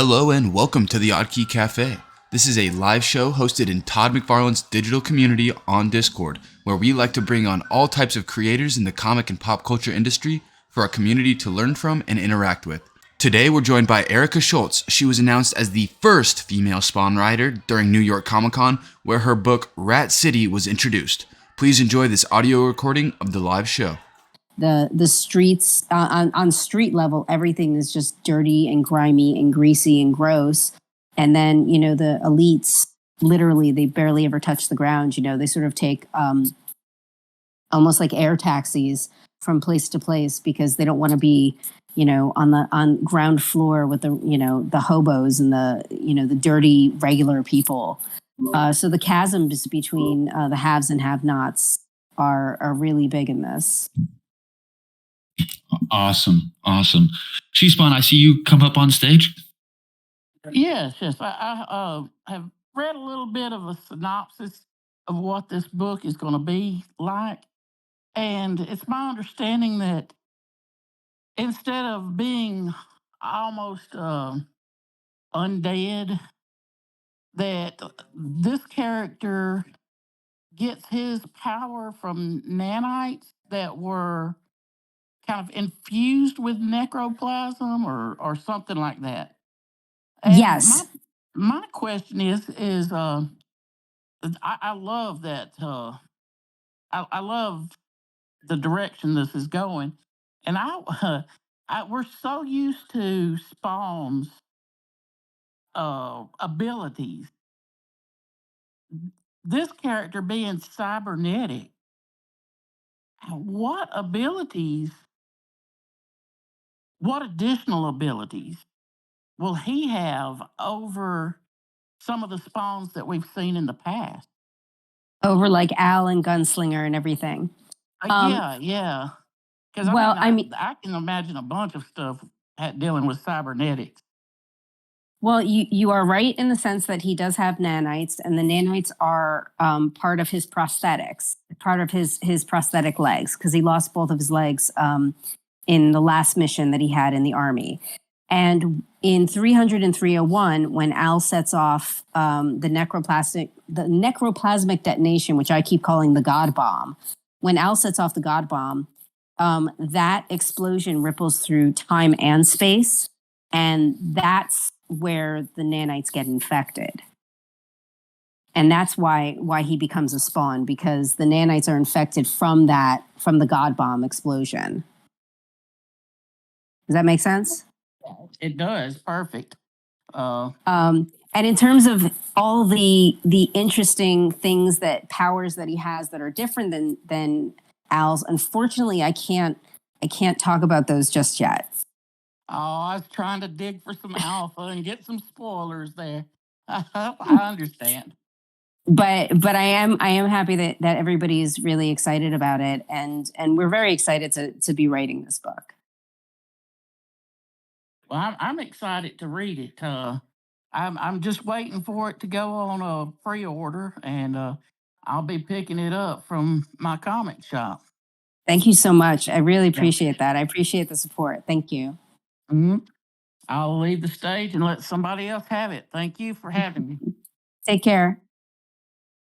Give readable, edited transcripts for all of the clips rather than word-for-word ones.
Hello and welcome to the OddKey Cafe. This is a live show hosted in Todd McFarlane's digital community on Discord, where we like to bring on all types of creators in the comic and pop culture industry for our community to learn from and interact with. Today we're joined by Erica Schultz. She was announced as the first female Spawn writer during New York Comic Con, where her book Rat City was introduced. Please enjoy this audio recording of the live show. The streets on street level, everything is just dirty and grimy and greasy and gross. And then, you know, the elites, literally, they barely ever touch the ground. You know, they sort of take almost like air taxis from place to place because they don't want to be, you know, on ground floor with the, you know, the hobos and the, you know, the dirty regular people. So the chasms between the haves and have-nots are really big in this. Awesome. Spawn, I see you come up on stage. Yes. I have read a little bit of a synopsis of what this book is going to be like. And it's my understanding that instead of being almost undead, that this character gets his power from nanites that were kind of infused with necroplasm or something like that. And yes. My question is I love that. I love the direction this is going, and we're so used to Spawn's abilities. This character being cybernetic, what additional abilities will he have over some of the Spawns that we've seen in the past? Over like Al and Gunslinger and everything. Yeah. Because I can imagine a bunch of stuff dealing with cybernetics. Well, you are right in the sense that he does have nanites, and the nanites are part of his prosthetics, part of his prosthetic legs, because he lost both of his legs in the last mission that he had in the army. And in 300 and 301, when Al sets off the necroplasmic detonation, which I keep calling the God Bomb, when Al sets off the God Bomb, that explosion ripples through time and space, and that's where the nanites get infected. And that's why he becomes a Spawn, because the nanites are infected from the God Bomb explosion. Does that make sense? It does. Perfect. And in terms of all the interesting things powers that he has that are different than Al's, unfortunately, I can't talk about those just yet. Oh, I was trying to dig for some alpha and get some spoilers there. I understand. But I am happy that everybody is really excited about it, and we're very excited to be writing this book. Well, I'm excited to read it. I'm just waiting for it to go on a pre-order, and I'll be picking it up from my comic shop. Thank you so much. I really appreciate that. I appreciate the support. Thank you. Mm-hmm. I'll leave the stage and let somebody else have it. Thank you for having me. Take care.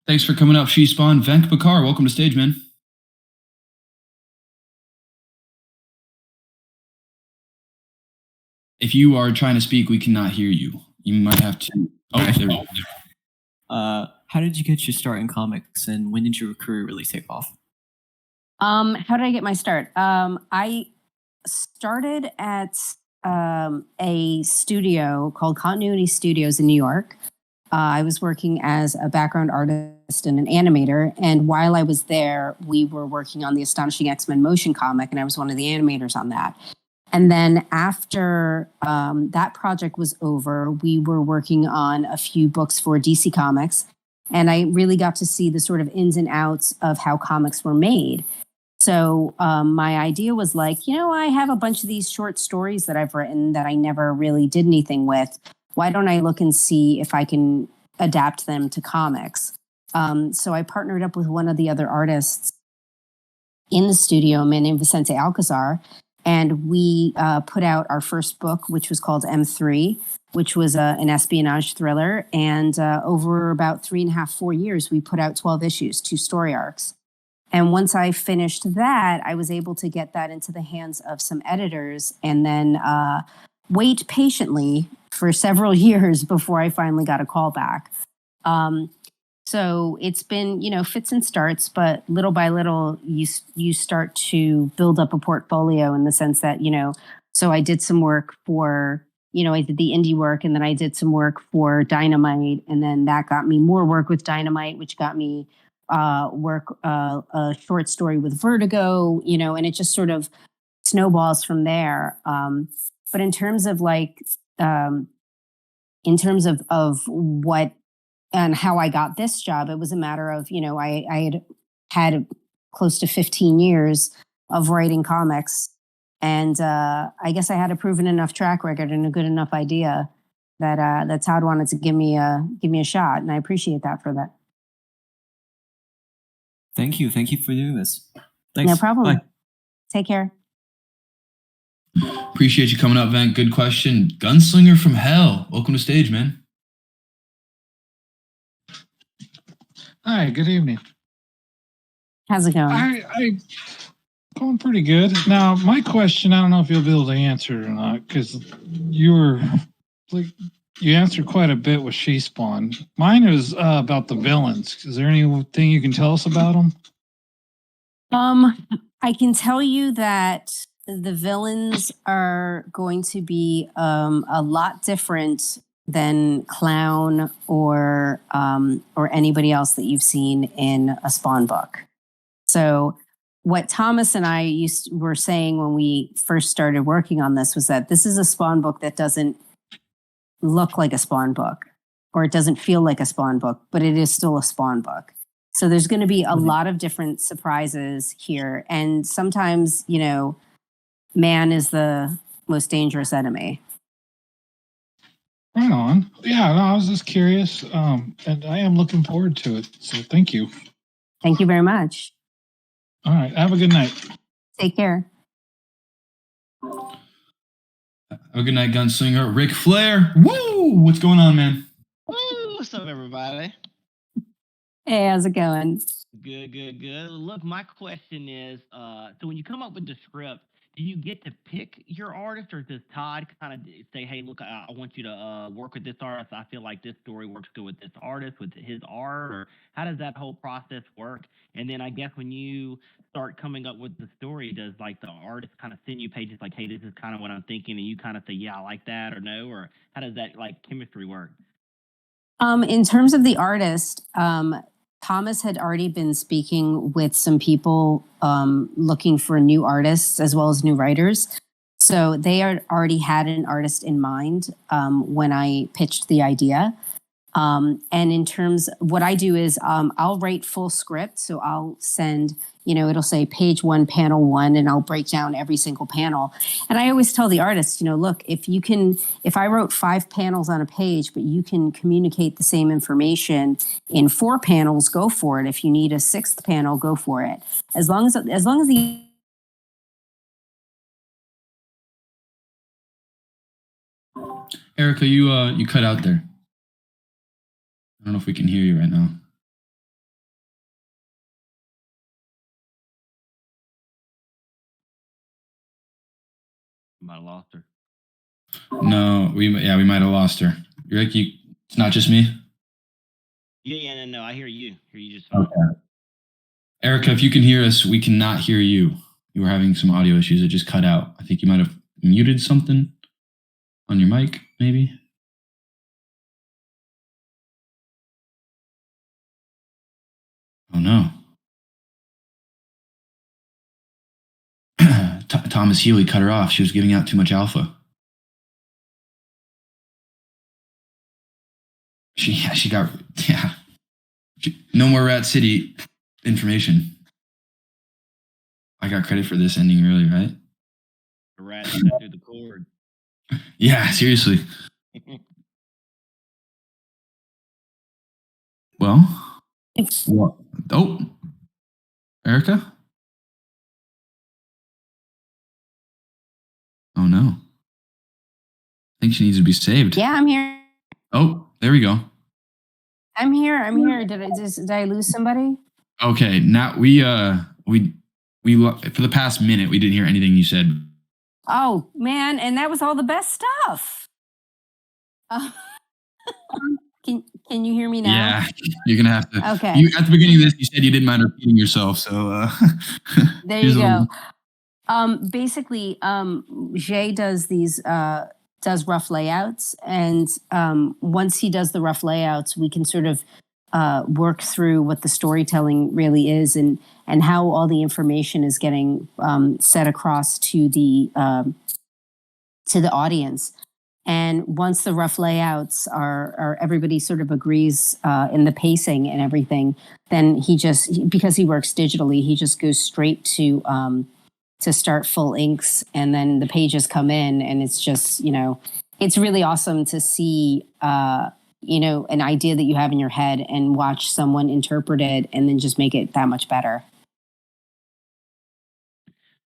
Thanks for coming up, Spawn. Venk Bakar, welcome to stage, man. If you are trying to speak, we cannot hear you. You might have to. Oh, there we go. How did you get your start in comics, and when did your career really take off? How did I get my start? I started at a studio called Continuity Studios in New York. I was working as a background artist and an animator, and while I was there, we were working on the Astonishing X-Men motion comic, and I was one of the animators on that. And then after that project was over, we were working on a few books for DC Comics, and I really got to see the sort of ins and outs of how comics were made. So my idea was like, you know, I have a bunch of these short stories that I've written that I never really did anything with. Why don't I look and see if I can adapt them to comics? So I partnered up with one of the other artists in the studio, a man named Vicente Alcazar. And we put out our first book, which was called M3, which was an espionage thriller. And over about 3.5-4 years, we put out 12 issues, 2 story arcs. And once I finished that, I was able to get that into the hands of some editors and then wait patiently for several years before I finally got a call back. So it's been, fits and starts, but little by little, you start to build up a portfolio in the sense that, so I did some work for, I did the indie work, and then I did some work for Dynamite, and then that got me more work with Dynamite, which got me a short story with Vertigo, and it just sort of snowballs from there. But in terms of what and how I got this job, it was a matter of, I had close to 15 years of writing comics. And I guess I had a proven enough track record and a good enough idea that Todd wanted to give me a shot. And I appreciate that for that. Thank you. Thank you for doing this. Thanks. No problem. Bye. Take care. Appreciate you coming up, Vent. Good question. Gunslinger from Hell. Welcome to stage, man. Hi, good evening. How's it going? I going pretty good. Now, my question, I don't know if you'll be able to answer it or not, because you answered quite a bit with She Spawn. Mine is about the villains. Is there anything you can tell us about them? I can tell you that the villains are going to be a lot different than Clown or anybody else that you've seen in a Spawn book. So what Thomas and I were saying when we first started working on this was that this is a Spawn book that doesn't look like a Spawn book, or it doesn't feel like a Spawn book, but it is still a Spawn book. So there's going to be a lot of different surprises here. And sometimes, man is the most dangerous enemy. Right on. Yeah, no, I was just curious, and I am looking forward to it. So thank you. Thank you very much. All right. Have a good night. Take care. Have a good night, Gunslinger. Ric Flair. Woo! What's going on, man? Woo! What's up, everybody? Hey, how's it going? Good. Look, my question is, so when you come up with the script, do you get to pick your artist, or does Todd kind of say, hey, look, I want you to work with this artist. I feel like this story works good with this artist, with his art, or how does that whole process work? And then I guess when you start coming up with the story, does like the artist kind of send you pages like, hey, this is kind of what I'm thinking, and you kind of say, yeah, I like that, or no, or how does that like chemistry work? In terms of the artist, Thomas had already been speaking with some people looking for new artists as well as new writers. So they already had an artist in mind when I pitched the idea. And in terms, what I do is I'll write full script. So I'll send, it'll say page 1, panel 1, and I'll break down every single panel. And I always tell the artist, look, if I wrote 5 panels on a page, but you can communicate the same information in 4 panels, go for it. If you need a 6th panel, go for it. As long as the Erica, you cut out there. I don't know if we can hear you right now. Might have lost her. No, we might have lost her. Rick, it's not just me? Yeah, no, I hear you. Hear you just fine. Okay. Erica, if you can hear us, we cannot hear you. You were having some audio issues. It just cut out. I think you might have muted something on your mic, maybe. Oh, no. Thomas Healy cut her off. She was giving out too much alpha. She got, no more Rat City information. I got credit for this ending early, right? The rat cut through the cord. Yeah, seriously. Well, what? Oh, Erica? Oh no. I think she needs to be saved. Yeah, I'm here. Oh, there we go. I'm here. Did I lose somebody? Okay, now we for the past minute we didn't hear anything you said. Oh man, and that was all the best stuff. Can you hear me now? Yeah, you're gonna have to. Okay. You at the beginning of this, you said you didn't mind repeating yourself, so There here's you a go. little- Basically, Jay does these does rough layouts, and once he does the rough layouts, we can sort of work through what the storytelling really is, and how all the information is getting set across to the audience. And once the rough layouts are everybody sort of agrees in the pacing and everything, then because he works digitally, he just goes straight to start full inks, and then the pages come in, and it's just, it's really awesome to see, an idea that you have in your head and watch someone interpret it and then just make it that much better.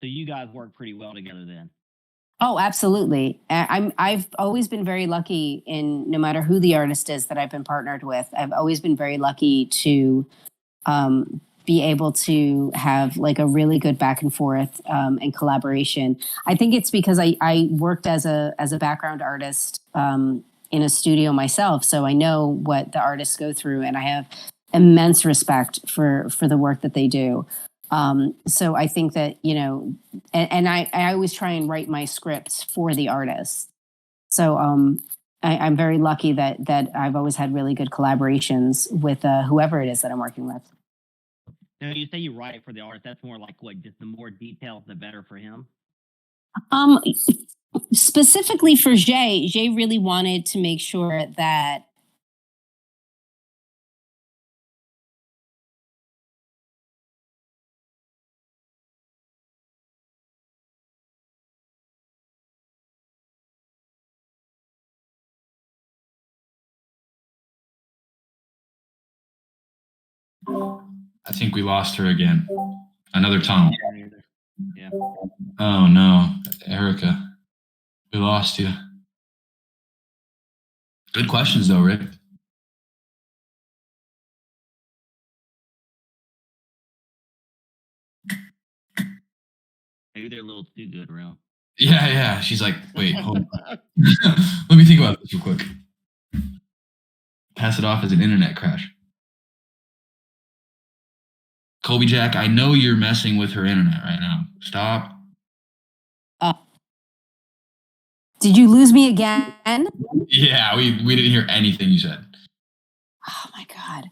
So you guys work pretty well together then. Oh, absolutely. I've always been very lucky in, no matter who the artist is that I've been partnered with, I've always been very lucky to be able to have like a really good back and forth and collaboration. I think it's because I worked as a background artist in a studio myself, so I know what the artists go through, and I have immense respect for the work that they do. So I think that, and I always try and write my scripts for the artist. So I'm very lucky that I've always had really good collaborations with whoever it is that I'm working with. Now, you say you write it for the artist. That's more like what? Just the more details, the better for him. Specifically for Jay really wanted to make sure that I think we lost her again. Another tunnel. Yeah. Oh no, Erica, we lost you. Good questions though, Rick. Maybe they're a little too good, real. Yeah. She's like, wait, hold on. Let me think about this real quick. Pass it off as an internet crash. Kobe Jack, I know you're messing with her internet right now. Stop. Did you lose me again? Yeah, we didn't hear anything you said. Oh my God.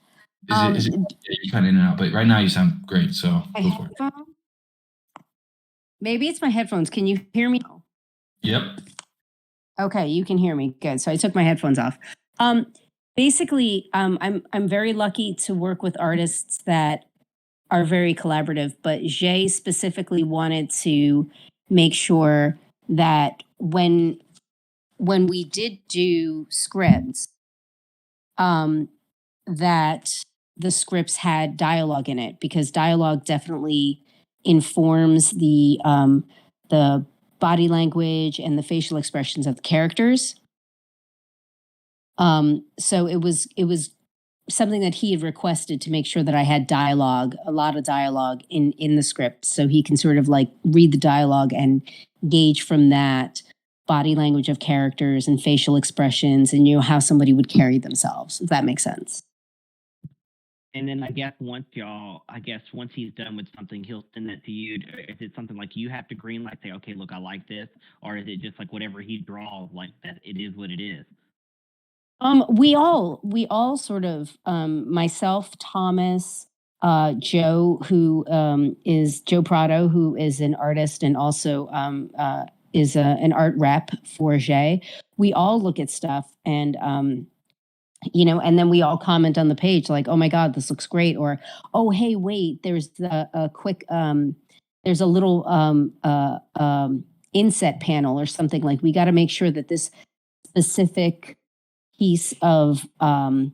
Is it you're kind of in and out, but right now you sound great, so go for it. Maybe it's my headphones. Can you hear me? Yep. Okay, you can hear me. Good. So I took my headphones off. Basically, I'm very lucky to work with artists that are very collaborative, but Jay specifically wanted to make sure that when we did do scripts, that the scripts had dialogue in it, because dialogue definitely informs the body language and the facial expressions of the characters. So it was something that he had requested, to make sure that I had dialogue, a lot of dialogue in the script, so he can sort of like read the dialogue and gauge from that body language of characters and facial expressions, and how somebody would carry themselves, if that makes sense. And then I guess once he's done with something, he'll send that to you. Is it something like you have to green light, say, okay, look, I like this? Or is it just like whatever he draws, like that, it is what it is? We all sort of, myself, Thomas, Joe, who is Joe Prado, who is an artist and also is an art rep for Jay. We all look at stuff, and and then we all comment on the page like, oh my God, this looks great. Or, oh, hey, wait, there's a quick, there's a little inset panel or something, like, we got to make sure that this specific piece of, like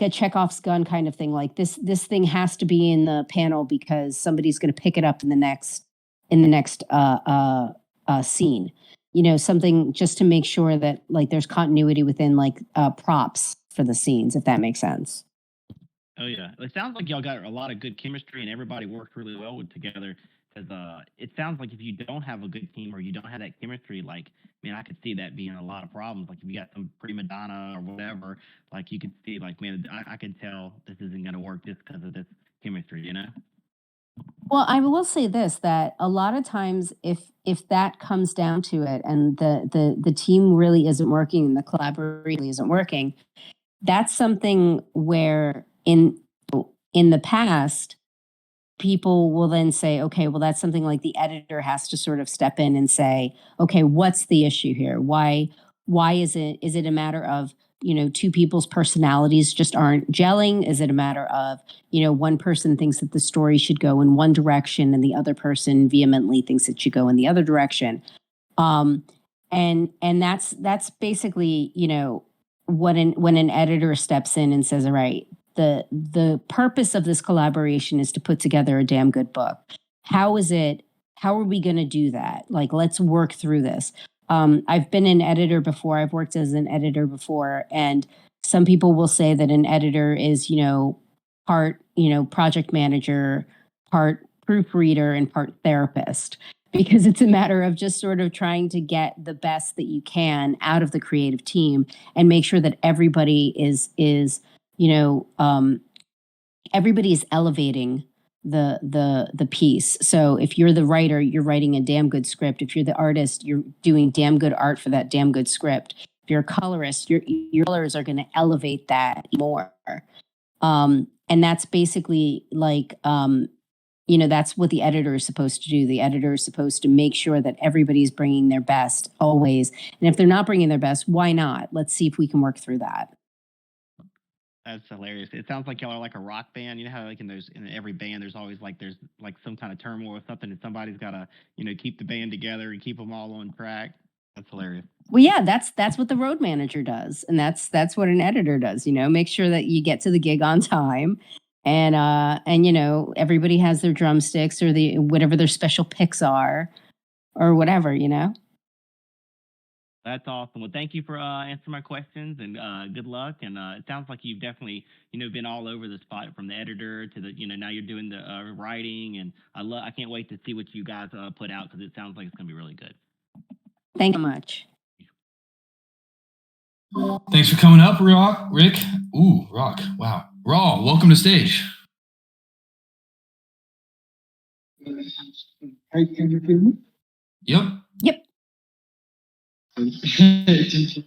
a Chekhov's gun kind of thing, like this thing has to be in the panel because somebody's going to pick it up in the next in the next scene. You know, something just to make sure that like there's continuity within like props for the scenes, if that makes sense. Oh yeah, it sounds like y'all got a lot of good chemistry and everybody worked really well together. Because it sounds like if you don't have a good team or you don't have that chemistry, like man, I could see that being a lot of problems. Like if you got some prima donna or whatever, like you could see like man, I can tell this isn't gonna work just because of this chemistry, you know? Well, I will say this, that a lot of times if that comes down to it and the team really isn't working and the collaboration really isn't working, that's something where in the past people will then say, okay, well, that's something like the editor has to sort of step in and say, okay, what's the issue here? Why is it a matter of, you know, two people's personalities just aren't gelling? Is it a matter of, you know, one person thinks that the story should go in one direction and the other person vehemently thinks it should go in the other direction? And that's basically, you know, when an editor steps in and says, all right, the purpose of this collaboration is to put together a damn good book. How are we going to do that? Like, let's work through this. I've been an editor before. I've worked as an editor before. And some people will say that an editor is, you know, part, you know, project manager, part proofreader, and part therapist, because it's a matter of just sort of trying to get the best that you can out of the creative team and make sure that everybody is you know, everybody is elevating the piece. So if you're the writer, you're writing a damn good script. If you're the artist, you're doing damn good art for that damn good script. If you're a colorist, your colors are going to elevate that more. And that's basically like, you know, that's what the editor is supposed to do. The editor is supposed to make sure that everybody's bringing their best always. And if they're not bringing their best, why not? Let's see if we can work through that. That's hilarious. It sounds like y'all are like a rock band. You know how like in every band there's always like there's like some kind of turmoil or something, and somebody's got to, you know, keep the band together and keep them all on track. That's hilarious. Well, yeah, that's what the road manager does, and that's what an editor does. You know, make sure that you get to the gig on time, and you know, everybody has their drumsticks or the whatever their special picks are, or whatever. You know. That's awesome. Well, thank you for answering my questions, and good luck. And it sounds like you've definitely, you know, been all over the spot from the editor to the, you know, now you're doing the writing, and I can't wait to see what you guys put out because it sounds like it's gonna be really good. Thank you much. Thanks for coming up, Rick. Ooh, Rock. Wow. Raw, welcome to stage. Hi, can you hear me? Yep. Yep. Thank you.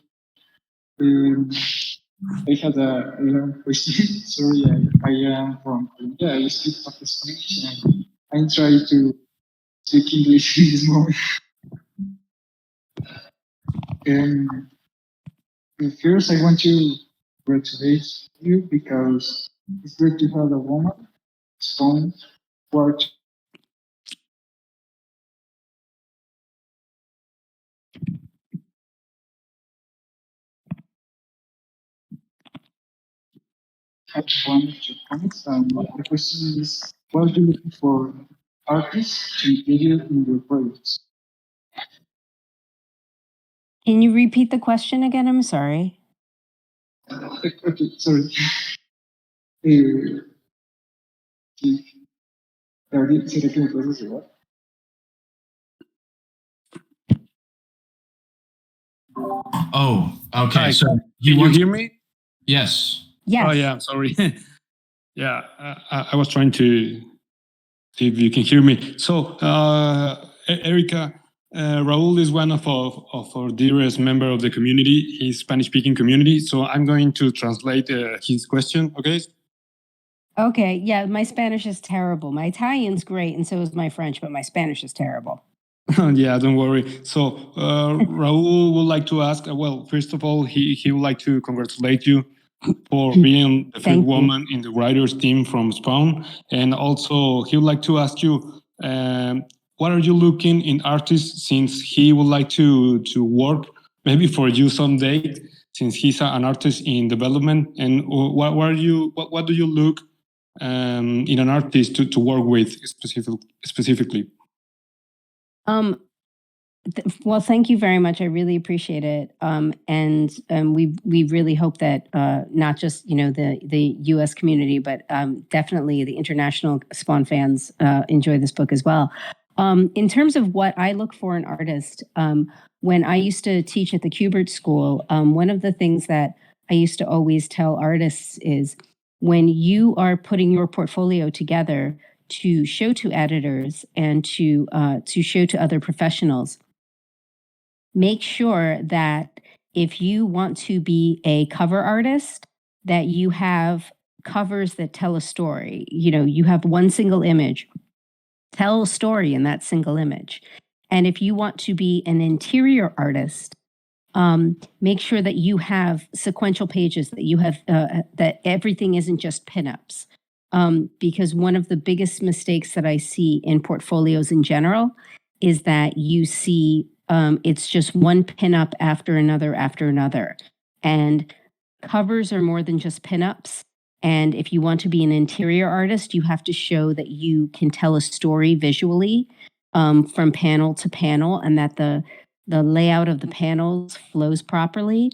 I had a long question. Sorry, I am from Colombia. I speak Spanish and I'm trying to speak English in this moment. First, I want to congratulate you because it's great to have a woman strong work. Have one of your comments. The question is, what are you looking for artists to include in your projects? Can you repeat the question again? I'm sorry. Okay, sorry. David, ¿será que me puedes ayudar? Oh, okay. Hi, So can you hear me? Yes. Yes. Oh, yeah, sorry. Yeah, I was trying to see if you can hear me. So, Erica, Raul is one of our dearest member of the community, his Spanish-speaking community. So I'm going to translate his question, okay? Okay. Yeah, my Spanish is terrible. My Italian's great, and so is my French, but my Spanish is terrible. Yeah, don't worry. So Raul would like to ask, well, first of all, he would like to congratulate you for being the first woman in the writers team from Spawn. And also he would like to ask you, what are you looking in artists, since he would like to work maybe for you someday, since he's an artist in development? And what do you look in an artist to work with specifically? Um, well, thank you very much. I really appreciate it. And we really hope that not just the U.S. community, but definitely the international Spawn fans enjoy this book as well. In terms of what I look for in artists, when I used to teach at the Kubert School, one of the things that I used to always tell artists is when you are putting your portfolio together to show to editors and to show to other professionals, make sure that if you want to be a cover artist, that you have covers that tell a story. You have one single image, tell a story in that single image. And if you want to be an interior artist, make sure that you have sequential pages, that you have that everything isn't just pinups. Because one of the biggest mistakes that I see in portfolios in general is that you see it's just one pinup after another. And covers are more than just pinups. And if you want to be an interior artist, you have to show that you can tell a story visually from panel to panel, and that the layout of the panels flows properly,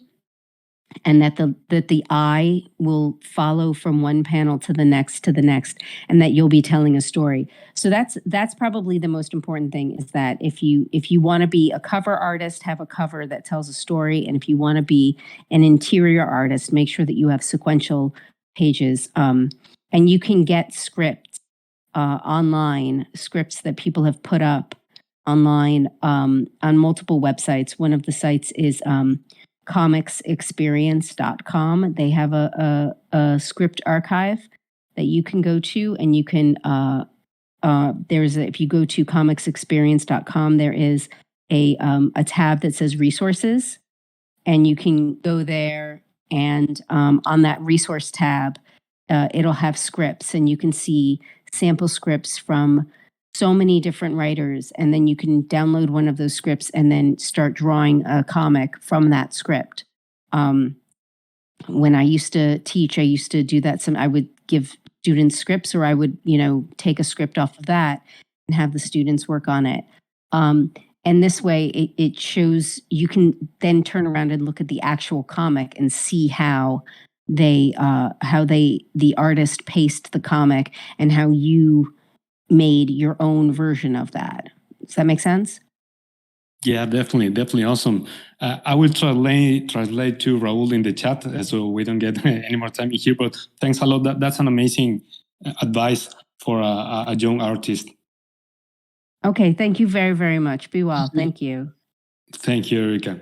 and that the eye will follow from one panel to the next, and that you'll be telling a story. So that's probably the most important thing, is that if you want to be a cover artist, have a cover that tells a story. And if you want to be an interior artist, make sure that you have sequential pages. And you can get scripts online, scripts that people have put up online on multiple websites. One of the sites is comicsexperience.com. They have a script archive that you can go to, and you can if you go to comicsexperience.com, there is a tab that says resources, and you can go there, and on that resource tab, it'll have scripts, and you can see sample scripts from so many different writers, and then you can download one of those scripts and then start drawing a comic from that script. When I used to teach, I used to do that. I would give students scripts, or I would, take a script off of that and have the students work on it. And this way it shows, you can then turn around and look at the actual comic and see how the artist paced the comic, and how you made your own version of that. Does that make sense? Yeah, definitely awesome. I will translate to Raul in the chat, so we don't get any more time here. But thanks a lot. That's an amazing advice for a young artist. Okay, thank you very, very much. Be well. Thank you. Thank you, Erica.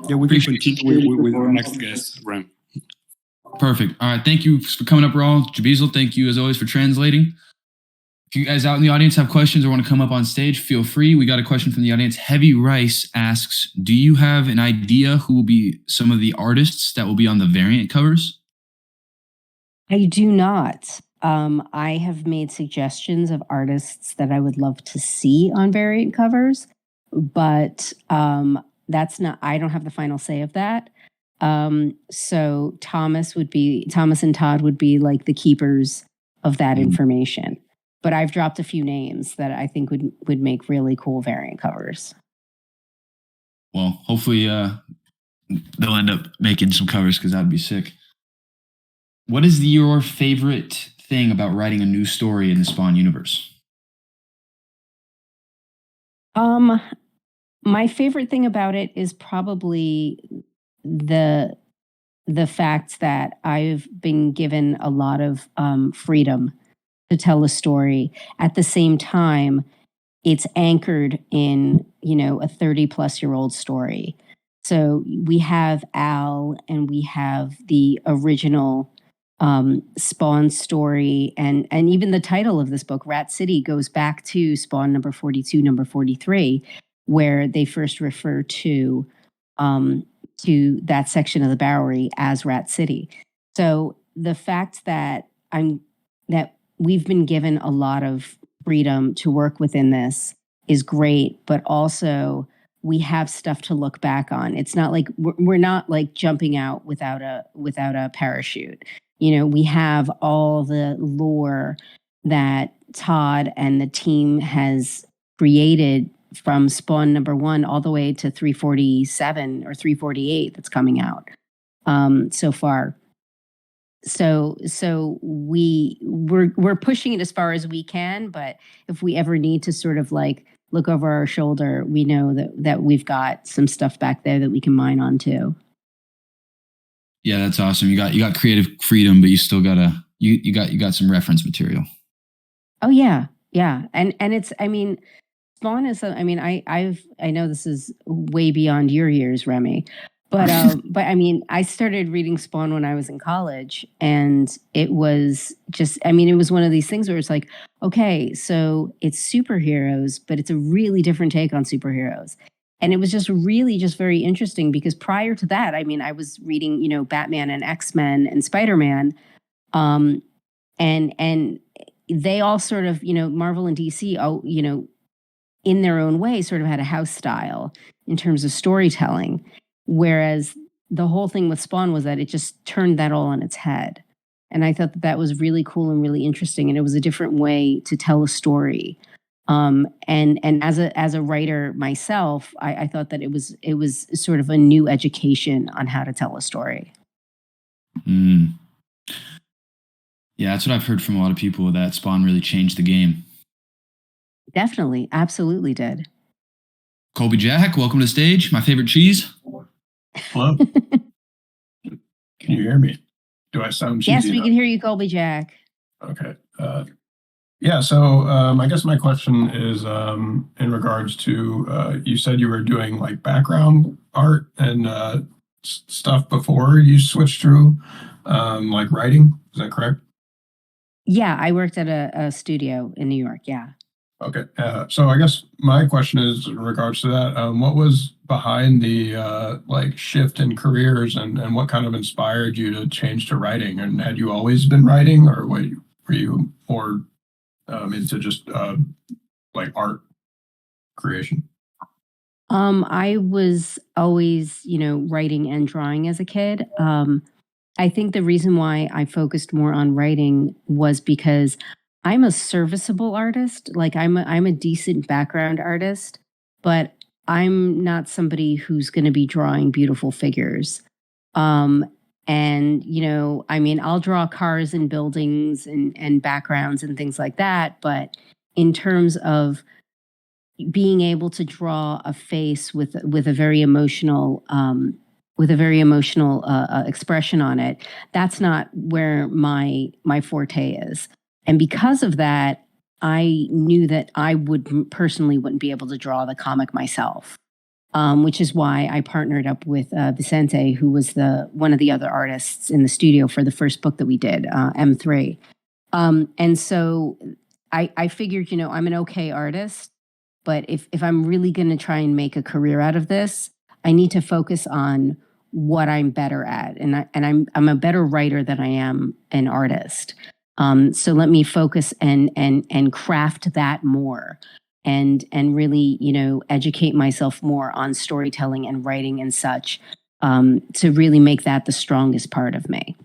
Yeah, we can continue with our next guest, Ram. Perfect. All right. Thank you for coming up, Raul. Jabizel, thank you as always for translating. If you guys out in the audience have questions or want to come up on stage, feel free. We got a question from the audience. Heavy Rice asks, do you have an idea who will be some of the artists that will be on the variant covers? I do not. I have made suggestions of artists that I would love to see on variant covers, but that's not, I don't have the final say of that. So Thomas and Todd would be like the keepers of that information. But I've dropped a few names that I think would make really cool variant covers. Well, hopefully they'll end up making some covers, because that'd be sick. What is your favorite thing about writing a new story in the Spawn universe? My favorite thing about it is probably the fact that I've been given a lot of freedom to tell a story. At the same time, it's anchored in, a 30-plus-year-old story. So we have Al, and we have the original Spawn story, and even the title of this book, Rat City, goes back to Spawn number 42, number 43, where they first refer to that section of the Bowery as Rat City. So the fact that we've been given a lot of freedom to work within this is great, but also we have stuff to look back on. It's not like we're not like jumping out without a parachute. We have all the lore, that Todd and the team has created from Spawn #1 all the way to 347 or 348 that's coming out so far. So we're pushing it as far as we can, but if we ever need to sort of like look over our shoulder, we know that we've got some stuff back there that we can mine on too. Yeah, that's awesome. You got creative freedom, but you still you got some reference material. Oh yeah. And it's, I mean, Spawn is, I mean, I know this is way beyond your years, Remy, but I mean, I started reading Spawn when I was in college, and it was just, I mean, it was one of these things where it's like, okay, so it's superheroes, but it's a really different take on superheroes. And it was just really just very interesting because prior to that, I mean, I was reading, you know, Batman and X-Men and Spider-Man, and they all sort of, you know, Marvel and DC, you know, in their own way, sort of had a house style in terms of storytelling. Whereas the whole thing with Spawn was that it just turned that all on its head. And I thought that was really cool and really interesting. And it was a different way to tell a story. And as a writer myself, I thought that it was sort of a new education on how to tell a story. Mm. Yeah, that's what I've heard from a lot of people, that Spawn really changed the game. Definitely. Absolutely did. Colby Jack, welcome to the stage. My favorite cheese. Hello. Can you hear me? Do I sound cheesy? Yes, we can hear you, Colby Jack. Okay. Yeah, so I guess my question is in regards to, you said you were doing like background art and stuff before you switched to like writing. Is that correct? Yeah, I worked at a studio in New York. Yeah. Okay. So I guess my question is in regards to that, what was behind the like shift in careers, and what kind of inspired you to change to writing? And had you always been writing, or were you more into just like art creation? I was always, you know, writing and drawing as a kid. I think the reason why I focused more on writing was because I'm a serviceable artist. Like I'm a decent background artist, but I'm not somebody who's going to be drawing beautiful figures. And you know, I mean, I'll draw cars and buildings and backgrounds and things like that. But in terms of being able to draw a face with a very emotional expression on it, that's not where my forte is. And because of that, I knew that I personally wouldn't be able to draw the comic myself, which is why I partnered up with Vicente, who was one of the other artists in the studio for the first book that we did, M3. And so I figured, you know, I'm an okay artist, but if I'm really going to try and make a career out of this, I need to focus on what I'm better at, and I'm a better writer than I am an artist. So let me focus and craft that more, and really, you know, educate myself more on storytelling and writing and such, to really make that the strongest part of me.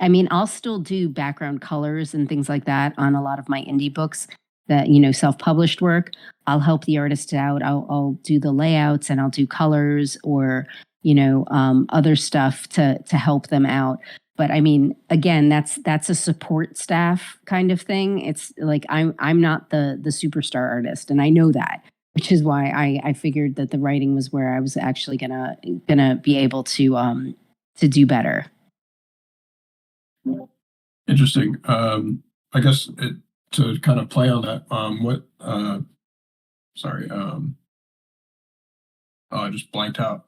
I mean, I'll still do background colors and things like that on a lot of my indie books, that, you know, self-published work. I'll help the artist out. I'll do the layouts, and I'll do colors, or, you know, other stuff to help them out. But I mean, again, that's a support staff kind of thing. It's like I'm not the superstar artist, and I know that, which is why I figured that the writing was where I was actually gonna be able to do better. Interesting. I guess to kind of play on that, sorry, I just blanked out.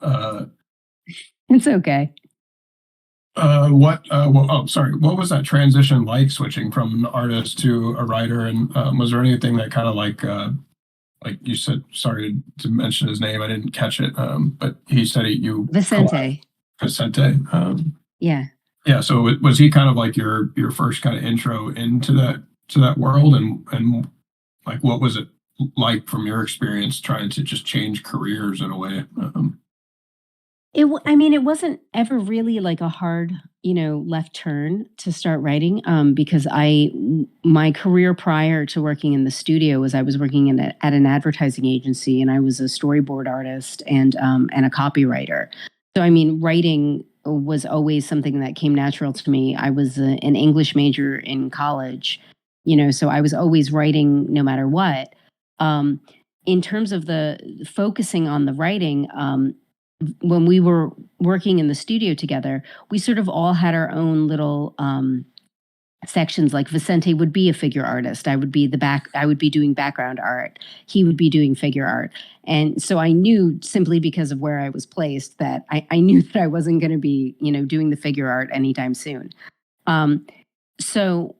It's okay. What was that transition like, switching from an artist to a writer? And was there anything that kind of like you said, sorry to mention his name, I didn't catch it, but he said Vicente. Vicente. Yeah. Yeah. So was he kind of like your first kind of intro into that world, and like what was it like from your experience trying to just change careers in a way? I mean, it wasn't ever really like a hard left turn to start writing because my career prior to working in the studio was I was working at an advertising agency, and I was a storyboard artist and a copywriter. So I mean, writing was always something that came natural to me. I was an English major in college, so I was always writing no matter what. In terms of the focusing on the writing, when we were working in the studio together, we sort of all had our own little sections. Like Vicente would be a figure artist. I would be doing background art. He would be doing figure art. And so I knew, simply because of where I was placed, that I knew that I wasn't going to be, doing the figure art anytime soon. So,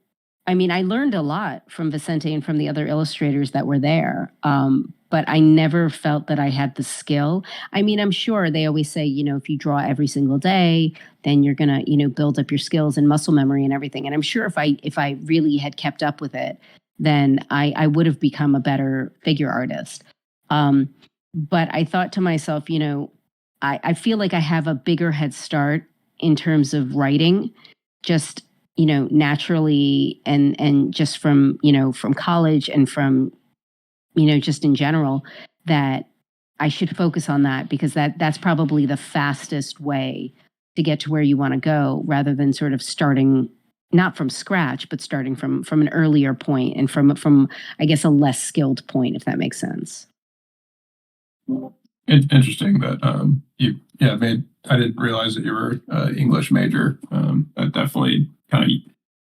I mean, I learned a lot from Vicente and from the other illustrators that were there. But I never felt that I had the skill. I mean, I'm sure they always say, if you draw every single day, then you're going to, build up your skills and muscle memory and everything. And I'm sure if I really had kept up with it, then I would have become a better figure artist. But I thought to myself, I feel like I have a bigger head start in terms of writing, just, naturally and just from college and from, just in general, that I should focus on that, because that's probably the fastest way to get to where you want to go, rather than sort of starting not from scratch, but starting from an earlier point and from I guess a less skilled point, if that makes sense. Interesting that I didn't realize that you were English major. That definitely kind of,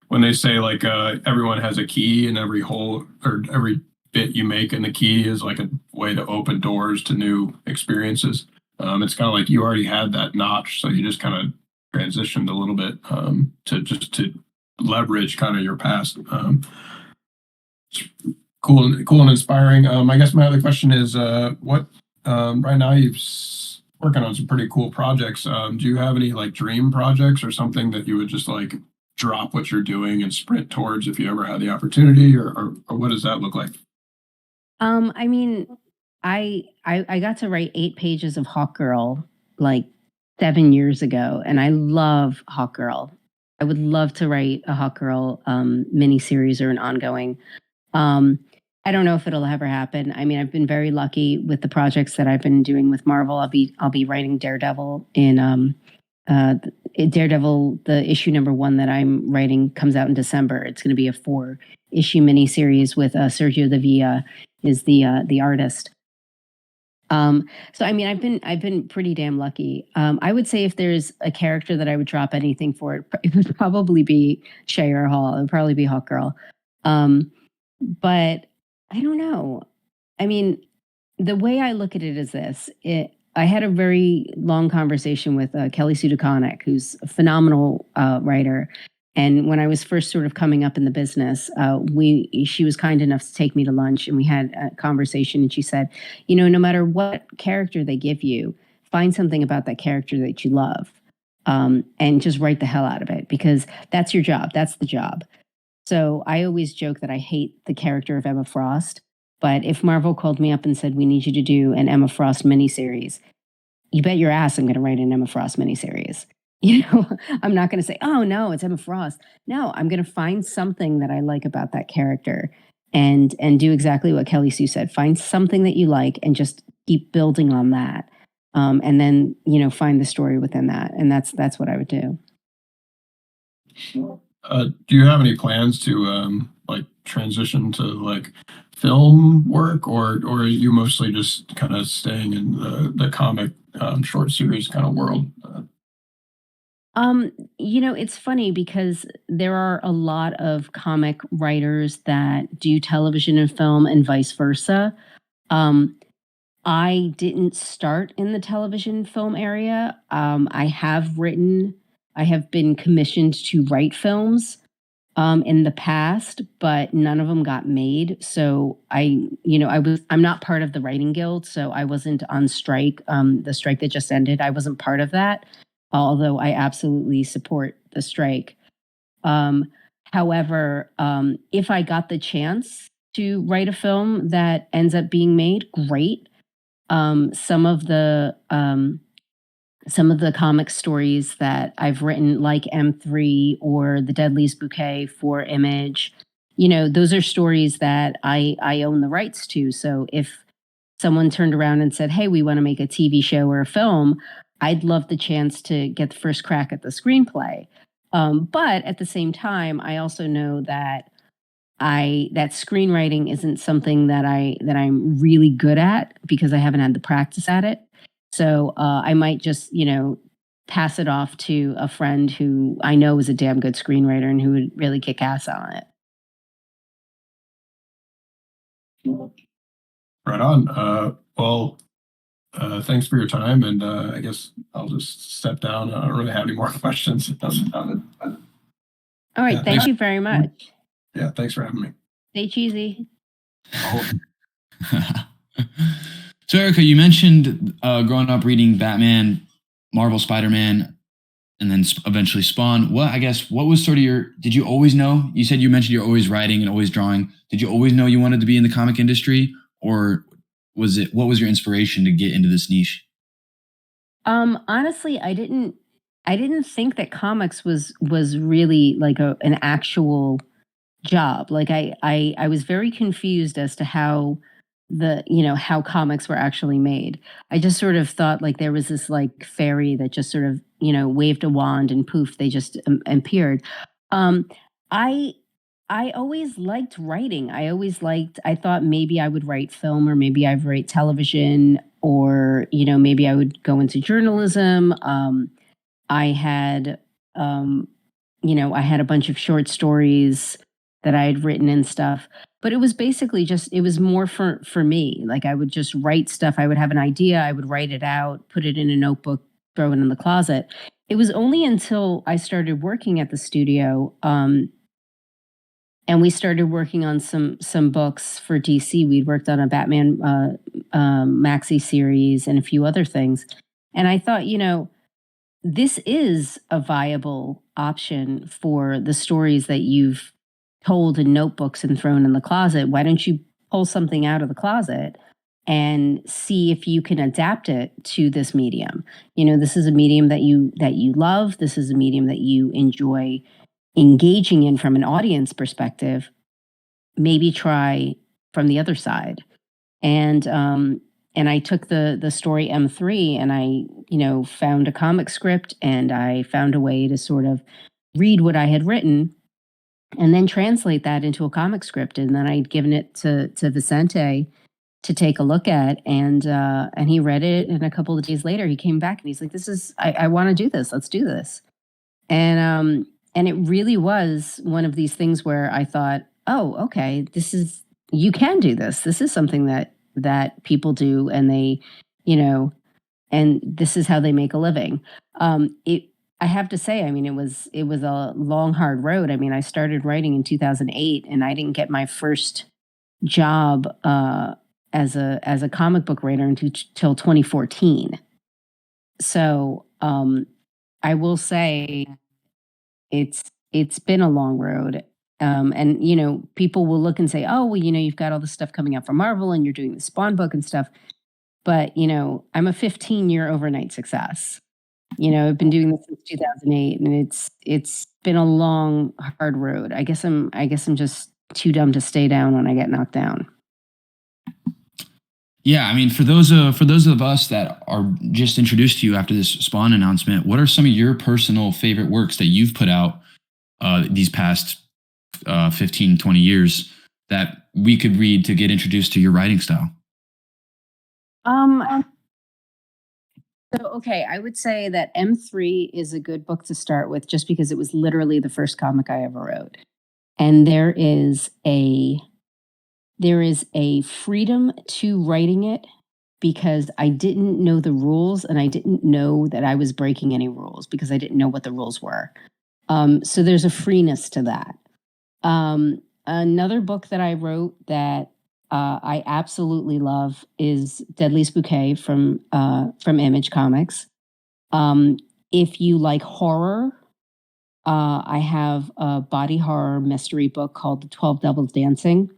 when they say like everyone has a key, and every hole or every bit you make in the key is like a way to open doors to new experiences. It's kind of like you already had that notch, so you just kind of transitioned a little bit to leverage kind of your past. Cool and inspiring. I guess my other question is, what right now you're working on some pretty cool projects. Do you have any like dream projects or something that you would just like drop what you're doing and sprint towards if you ever had the opportunity, or what does that look like? I mean, I got to write 8 pages of Hawk Girl like 7 years ago, and I love Hawk Girl. I would love to write a Hawk Girl miniseries or an ongoing. I don't know if it'll ever happen. I mean, I've been very lucky with the projects that I've been doing with Marvel. I'll be writing Daredevil in Daredevil. The issue #1 that I'm writing comes out in December. It's going to be a 4-issue miniseries with Sergio Davia is the artist. So I mean, I've been pretty damn lucky. I would say if there's a character that I would drop anything for, it would probably be Shayar Hall. It would probably be Hawk Girl. But I don't know. I mean, the way I look at it is this. I had a very long conversation with Kelly Sue DeConnick, who's a phenomenal writer. And when I was first sort of coming up in the business, she was kind enough to take me to lunch, and we had a conversation. And she said, no matter what character they give you, find something about that character that you love, and just write the hell out of it, because that's your job. That's the job. So I always joke that I hate the character of Emma Frost. But if Marvel called me up and said, we need you to do an Emma Frost miniseries, you bet your ass I'm going to write an Emma Frost miniseries. I'm not going to say, oh, no, it's Emma Frost. No, I'm going to find something that I like about that character and do exactly what Kelly Sue said. Find something that you like and just keep building on that. And then, find the story within that. And that's what I would do. Do you have any plans to like transition to like film work, or are you mostly just kind of staying in the comic short series kind of world? It's funny because there are a lot of comic writers that do television and film and vice versa. I didn't start in the television film area. I have been commissioned to write films in the past, but none of them got made. So I'm not part of the writing guild, so I wasn't on strike. The strike that just ended, I wasn't part of that, although I absolutely support the strike. However, if I got the chance to write a film that ends up being made, great. Some of the some of the comic stories that I've written, like M3 or The Deadliest Bouquet for Image, those are stories that I own the rights to. So if someone turned around and said, hey, we want to make a TV show or a film, I'd love the chance to get the first crack at the screenplay. But at the same time, I also know that that screenwriting isn't something that I'm really good at because I haven't had the practice at it. So I might just, pass it off to a friend who I know is a damn good screenwriter and who would really kick ass on it. Right on. Thanks for your time, and I guess I'll just step down. I don't really have any more questions. All right, thank you very much. Yeah, thanks for having me. Stay cheesy. So, Erica, you mentioned growing up reading Batman, Marvel Spider-Man, and then eventually Spawn. What was sort of did you always know? You said you mentioned you're always writing and always drawing. Did you always know you wanted to be in the comic industry, or what was your inspiration to get into this niche? Honestly, I didn't think that comics was really like an actual job. Like I was very confused as to how how comics were actually made. I just sort of thought like there was this like fairy that just sort of, waved a wand and poof, they just appeared. I always liked writing. I thought maybe I would write film, or maybe I'd write television, or, maybe I would go into journalism. I had a bunch of short stories that I had written and stuff, but it was basically it was more for me. Like I would just write stuff. I would have an idea. I would write it out, put it in a notebook, throw it in the closet. It was only until I started working at the studio, and we started working on some books for DC. We'd worked on a Batman maxi series and a few other things. And I thought, this is a viable option for the stories that you've told in notebooks and thrown in the closet. Why don't you pull something out of the closet and see if you can adapt it to this medium? This is a medium that you love. This is a medium that you enjoy engaging in from an audience perspective. Maybe try from the other side. And I took the story M3 and I, found a comic script, and I found a way to sort of read what I had written and then translate that into a comic script. And then I'd given it to Vicente to take a look at, and he read it. And a couple of days later, he came back and he's like, I want to do this. Let's do this. And it really was one of these things where I thought, oh, okay, you can do this. This is something that people do, and they, and this is how they make a living. I have to say, I mean, it was a long, hard road. I mean, I started writing in 2008, and I didn't get my first job as a comic book writer until 2014. So I will say it's been a long road. And people will look and say, oh, well, you've got all this stuff coming out from Marvel and you're doing the Spawn book and stuff. But, I'm a 15-year overnight success. I've been doing this since 2008, and it's been a long, hard road. I guess I'm just too dumb to stay down when I get knocked down. Yeah, I mean, for those of us that are just introduced to you after this Spawn announcement, what are some of your personal favorite works that you've put out these past 15, 20 years that we could read to get introduced to your writing style? So, okay, I would say that M3 is a good book to start with, just because it was literally the first comic I ever wrote. And there is a freedom to writing it because I didn't know the rules, and I didn't know that I was breaking any rules because I didn't know what the rules were. So there's a freeness to that. Another book that I wrote that I absolutely love is Deadliest Bouquet from Image Comics. If you like horror, I have a body horror mystery book called The 12 Devils Dancing.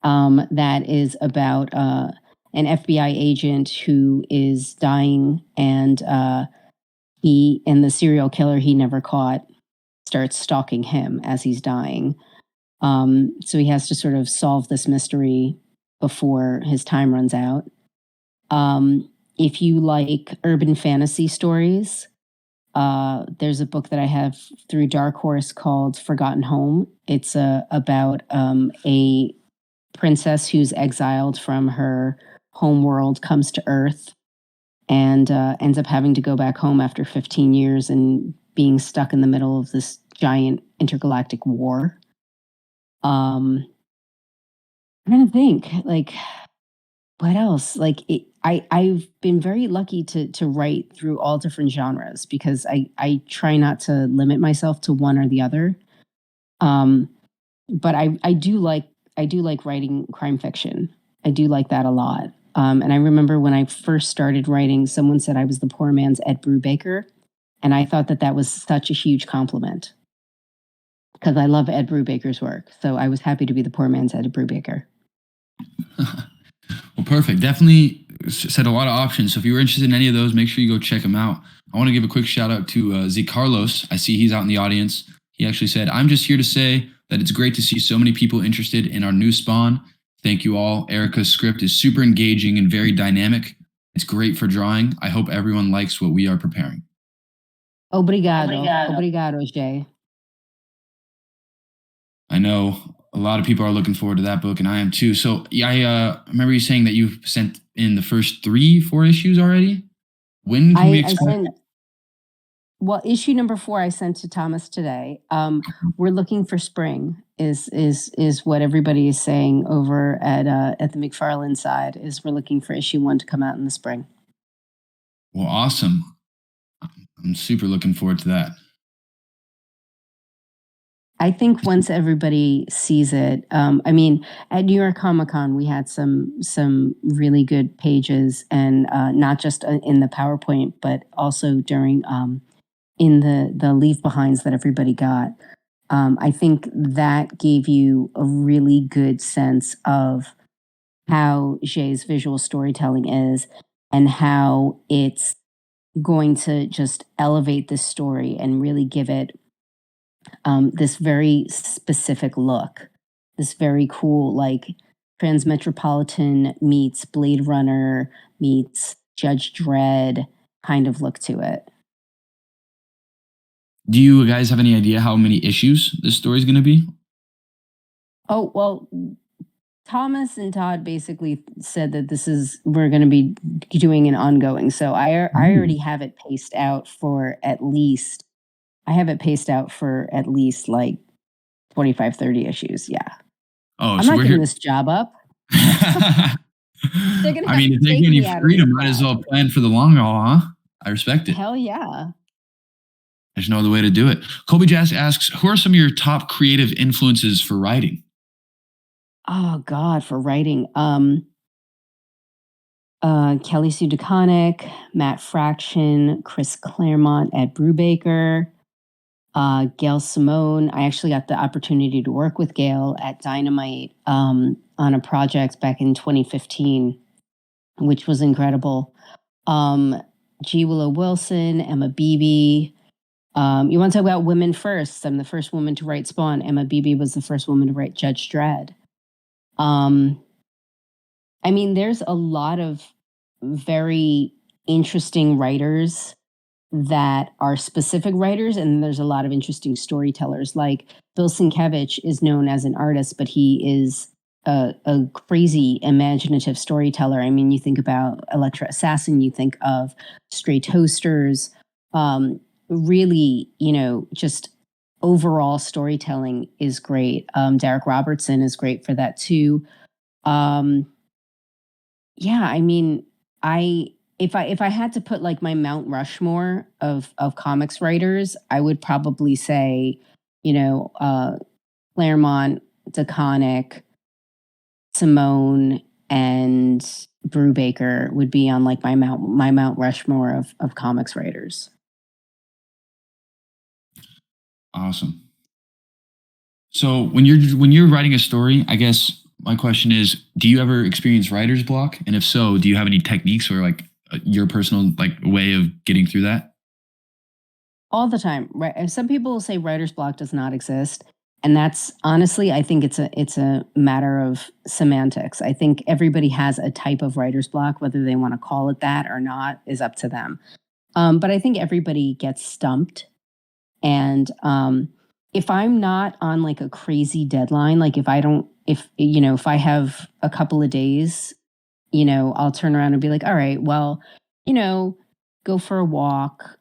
That is about an FBI agent who is dying, and the serial killer he never caught starts stalking him as he's dying. So he has to sort of solve this mystery before his time runs out. If you like urban fantasy stories, there's a book that I have through Dark Horse called Forgotten Home. It's about a princess who's exiled from her home world, comes to Earth, and ends up having to go back home after 15 years and being stuck in the middle of this giant intergalactic war. I'm trying to think, like, what else? Like, I've been very lucky to write through all different genres because I try not to limit myself to one or the other. But I do like writing crime fiction. I do like that a lot. And I remember when I first started writing, someone said I was the poor man's Ed Brubaker, and I thought that was such a huge compliment because I love Ed Brubaker's work. So I was happy to be the poor man's Ed Brubaker. Well, perfect. Definitely said a lot of options. So if you were interested in any of those, make sure you go check them out. I want to give a quick shout out to Z Carlos. I see he's out in the audience. He actually said, "I'm just here to say that it's great to see so many people interested in our new spawn. Thank you all. Erica's script is super engaging and very dynamic. It's great for drawing. I hope everyone likes what we are preparing." Obrigado. Obrigado, Jay. I know a lot of people are looking forward to that book, and I am too. So yeah, I remember you saying that you've sent in the first 4 issues already. When can we expect? Well, issue number 4 I sent to Thomas today. We're looking for spring. Is what everybody is saying over at the McFarlane side. Is we're looking for issue 1 to come out in the spring. Well, awesome. I'm super looking forward to that. I think once everybody sees it, I mean, at New York Comic Con, we had some really good pages, and not just in the PowerPoint, but also during in the leave behinds that everybody got. I think that gave you a really good sense of how Jay's visual storytelling is and how it's going to just elevate this story and really give it this very specific look, this very cool, like Transmetropolitan meets Blade Runner meets Judge Dredd kind of look to it. Do you guys have any idea how many issues this story is going to be? Oh, well, Thomas and Todd basically said that we're going to be doing an ongoing. So I already have it paced out for at least, like 25, 30 issues. Yeah. Oh, I'm so not we're giving here. this job up. I mean, if they're giving you freedom, might as well plan for the long haul, huh? I respect it. Hell yeah. There's no other way to do it. Colby Jazz asks, who are some of your top creative influences for writing? Oh God, for writing. Kelly Sue DeConnick, Matt Fraction, Chris Claremont, Ed Brubaker, Gail Simone. I actually got the opportunity to work with Gail at Dynamite on a project back in 2015, which was incredible. G. Willow Wilson, Emma Beebe. You want to talk about women first? I'm the first woman to write Spawn. Emma Beebe was the first woman to write Judge Dredd. I mean, there's a lot of very interesting writers that are specific writers, and there's a lot of interesting storytellers. Like Bill Sienkiewicz is known as an artist, but he is a crazy imaginative storyteller. I mean, you think about Electra Assassin, you think of Stray Toasters, really, just overall storytelling is great. Derek Robertson is great for that too. Yeah, I mean, if I had to put like my Mount Rushmore of comics writers, I would probably say, Claremont, DeConnick, Simone, and Brubaker would be on like my Mount Rushmore of comics writers. Awesome. So when you're writing a story, I guess my question is, do you ever experience writer's block? And if so, do you have any techniques or like your personal like way of getting through that? All the time, right? Some people will say writer's block does not exist, and that's honestly, I think it's a matter of semantics. I think everybody has a type of writer's block, whether they want to call it that or not is up to them. But I think everybody gets stumped, and if I'm not on like a crazy deadline, like if I have a couple of days, I'll turn around and be like, all right, well, go for a walk.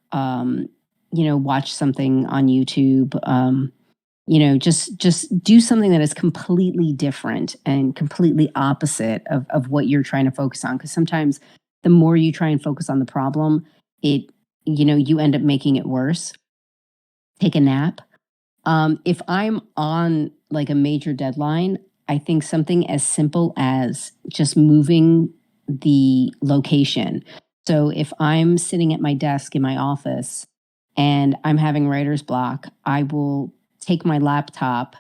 Watch something on YouTube, just do something that is completely different and completely opposite of what you're trying to focus on. Because sometimes the more you try and focus on the problem, you end up making it worse. Take a nap. If I'm on like a major deadline, I think something as simple as just moving the location. So if I'm sitting at my desk in my office and I'm having writer's block, I will take my laptop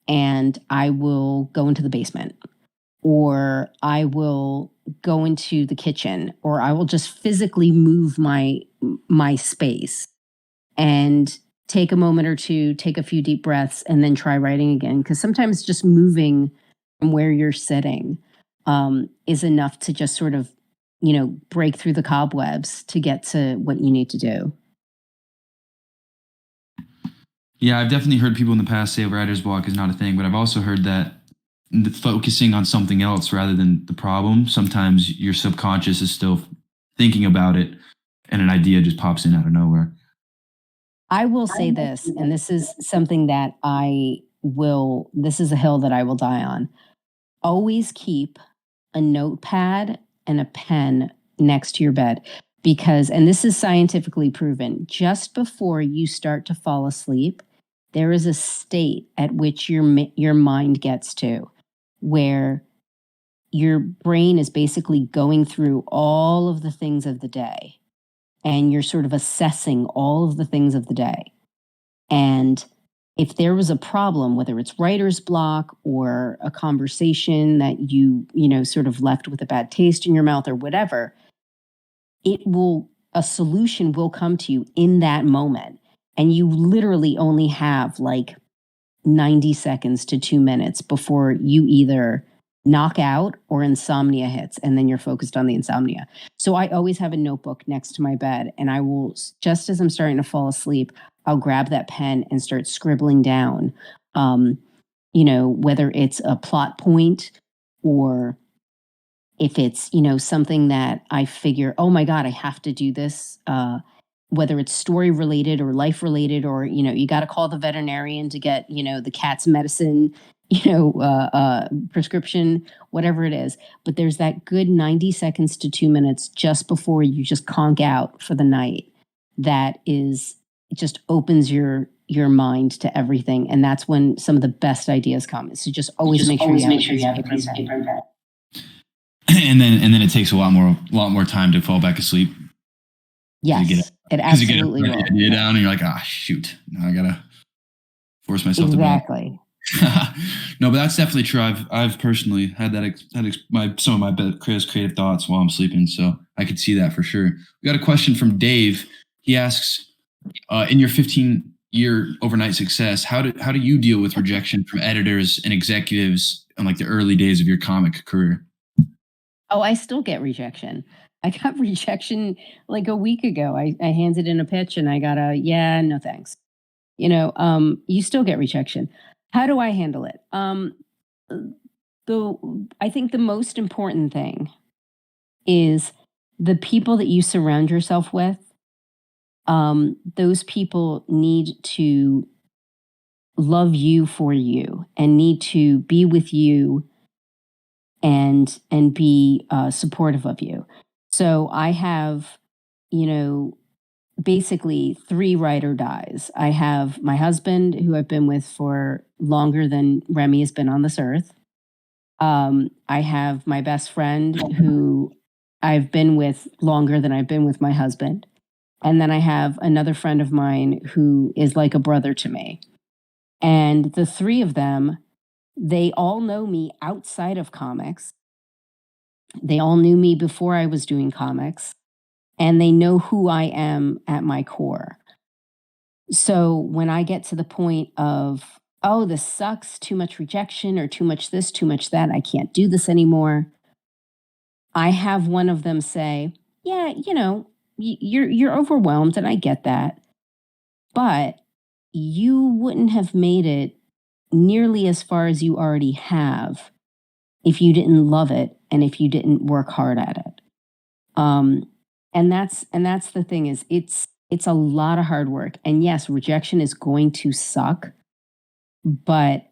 and I will go into the basement, or I will go into the kitchen, or I will just physically move my space and take a moment or two, take a few deep breaths, and then try writing again. Because sometimes just moving from where you're sitting is enough to just sort of, break through the cobwebs to get to what you need to do. Yeah, I've definitely heard people in the past say writer's block is not a thing, but I've also heard that focusing on something else rather than the problem, sometimes your subconscious is still thinking about it and an idea just pops in out of nowhere. I will say this, and this is something that this is a hill that I will die on. Always keep a notepad and a pen next to your bed because, and this is scientifically proven, just before you start to fall asleep, there is a state at which your mind gets to where your brain is basically going through all of the things of the day and you're sort of assessing all of the things of the day. And if there was a problem, whether it's writer's block or a conversation that you sort of left with a bad taste in your mouth or whatever, a solution will come to you in that moment. And you literally only have like 90 seconds to 2 minutes before you either knock out or insomnia hits, and then you're focused on the insomnia. So I always have a notebook next to my bed, and I will, just as I'm starting to fall asleep, I'll grab that pen and start scribbling down, whether it's a plot point or if it's, something that I figure, oh my God, I have to do this, whether it's story related or life related, or, you got to call the veterinarian to get, the cat's medicine, prescription, whatever it is. But there's that good 90 seconds to 2 minutes just before you just conk out for the night. That is, it just opens your mind to everything. And that's when some of the best ideas come. So just always make sure you have a piece of paper. And then it takes a lot more time to fall back asleep. Yes, it absolutely will. Idea down and you're like, shoot, now I gotta force myself to bed. Exactly. No, but that's definitely true. I've personally had some of my best creative thoughts while I'm sleeping, so I could see that for sure. We got a question from Dave. He asks, in your 15-year overnight success, how do you deal with rejection from editors and executives in like the early days of your comic career? Oh, I still get rejection. I got rejection like a week ago. I handed in a pitch and I got yeah, no thanks. You still get rejection. How do I handle it? I think the most important thing is the people that you surround yourself with. Those people need to love you for you and need to be with you and be supportive of you. So I have, basically 3 ride or dies. I have my husband, who I've been with for longer than Remy has been on this earth. I have my best friend, who I've been with longer than I've been with my husband. And then I have another friend of mine who is like a brother to me. And the 3 of them They all know me outside of comics. They all knew me before I was doing comics, and they know who I am at my core. So when I get to the point of, oh, this sucks, too much rejection, or too much this, too much that, I can't do this anymore, I have one of them say, yeah, you're overwhelmed, and I get that, but you wouldn't have made it nearly as far as you already have if you didn't love it and if you didn't work hard at it. And that's the thing, is it's a lot of hard work. And yes, rejection is going to suck, but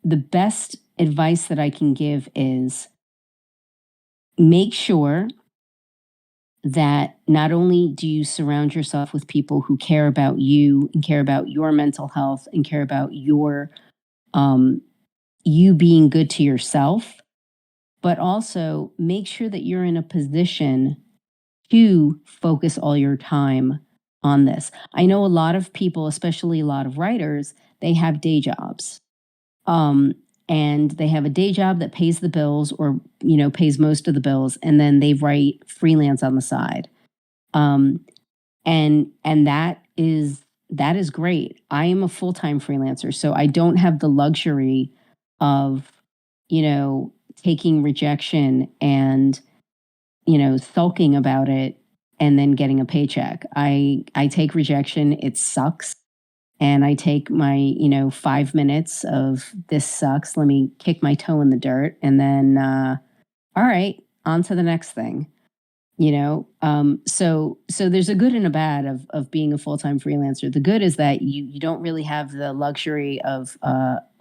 the best advice that I can give is make sure that not only do you surround yourself with people who care about you and care about your mental health and care about your you being good to yourself, but also make sure that you're in a position to focus all your time on this. I know a lot of people, especially a lot of writers, they have day jobs. And they have a day job that pays the bills, or pays most of the bills, and then they write freelance on the side. And that is great. I am a full-time freelancer, so I don't have the luxury of taking rejection and sulking about it and then getting a paycheck. I take rejection, it sucks. And I take my, 5 minutes of this sucks, let me kick my toe in the dirt, and then, all right, on to the next thing. So there's a good and a bad of being a full-time freelancer. The good is that you don't really have the luxury of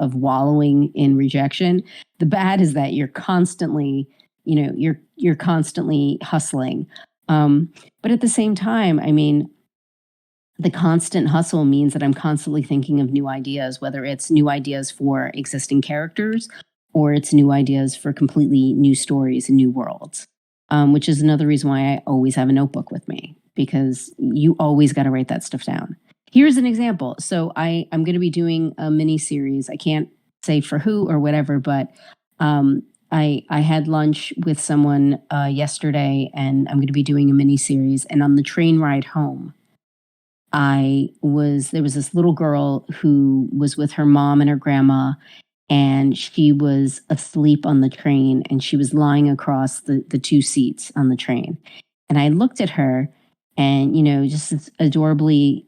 wallowing in rejection. The bad is that you're constantly, you're constantly hustling. But at the same time, I mean, the constant hustle means that I'm constantly thinking of new ideas, whether it's new ideas for existing characters or it's new ideas for completely new stories and new worlds, which is another reason why I always have a notebook with me, because you always got to write that stuff down. Here's an example. So I'm going to be doing a mini series. I can't say for who or whatever, but I had lunch with someone yesterday, and I'm going to be doing a mini series. And on the train ride home, there was this little girl who was with her mom and her grandma, and she was asleep on the train, and she was lying across the two seats on the train. And I looked at her, and, just this adorably,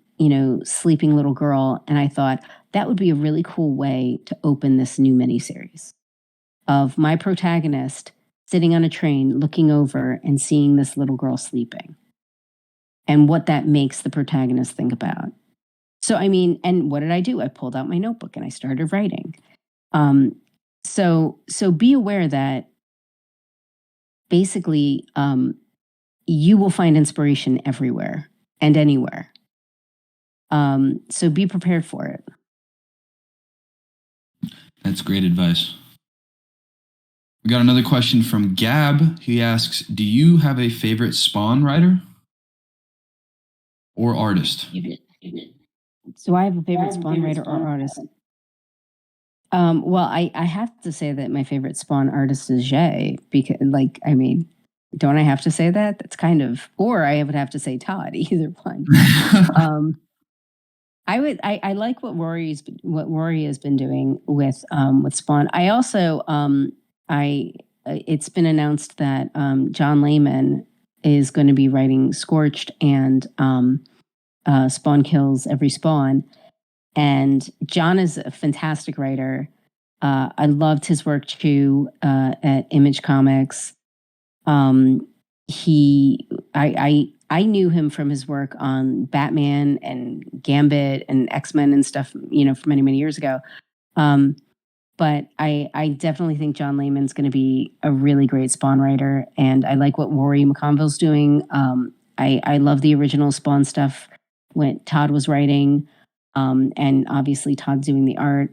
sleeping little girl. And I thought that would be a really cool way to open this new miniseries of my protagonist sitting on a train, looking over and seeing this little girl sleeping, and what that makes the protagonist think about. So, I mean, and what did I do? I pulled out my notebook and I started writing. So be aware that basically you will find inspiration everywhere and anywhere. So be prepared for it. That's great advice. We got another question from Gab. He asks, do you have a favorite Spawn writer or artist? So I have a favorite Spawn writer or artist. Well, I have to say that my favorite Spawn artist is Jay, because, don't I have to say that? That's kind of, or I would have to say Todd, either one. I like what Rory has been doing with Spawn. I also, it's been announced that John Layman is going to be writing Scorched and Spawn Kills Every Spawn. And John is a fantastic writer. I loved his work too at Image Comics. I knew him from his work on Batman and Gambit and X-Men and stuff, from many, many years ago. But I definitely think John Layman's going to be a really great Spawn writer, and I like what Rory McConville's doing. I love the original Spawn stuff when Todd was writing. And obviously Todd's doing the art.